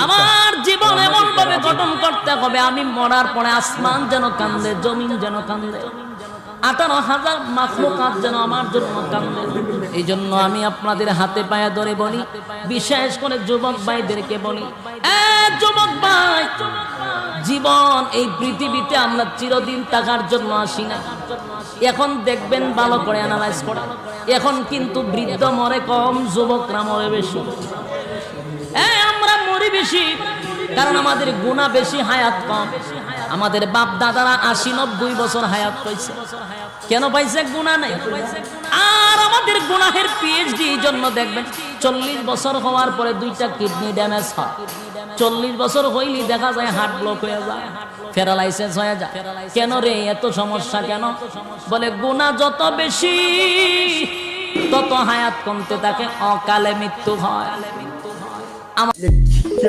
আমার জীবন এমন ভাবে গঠন করতে হবে আমি মরার পরে আসমান যেন কান্দে, জমিন যেন কান্দে, 18,000 মাখলুকাত যেন আমার জন্য কান্দে। এই জন্য আমি আপনাদের হাতে পায়ে ধরে বলি, বিশেষ করে যুবক ভাইদেরকে বলি, যুবক ভাই, জীবন এই পৃথিবীতে আমরা চিরদিন থাকার জন্য আসি না। এখন দেখবেন ভালো করে অ্যানালাইজ করে, এখন কিন্তু বৃদ্ধ মরে কম, যুবকরা মরে বেশি। আমরা মরি বেশি কারণ আমাদের গুনাহ বেশি, হায়াত কম। আমাদের বাপ দাদারা 80-90 বছর হায়াত পাইছে। কেন পাইছে? গুনাহ নাই। আর আমাদের গুনাহের পিএইচডি জন্য দেখবেন 40 বছর হওয়ার পরে 2টা কিডনি ড্যামেজ হয়। 40 বছর হইলি দেখা যায় হার্ট ব্লক হয়ে যায়, প্যারালাইসিস হয়ে যায়। কেন রে এত সমস্যা কেন? বলে গুনাহ যত বেশি তত হায়াত কমতে থাকে, অকালে মৃত্যু হয়।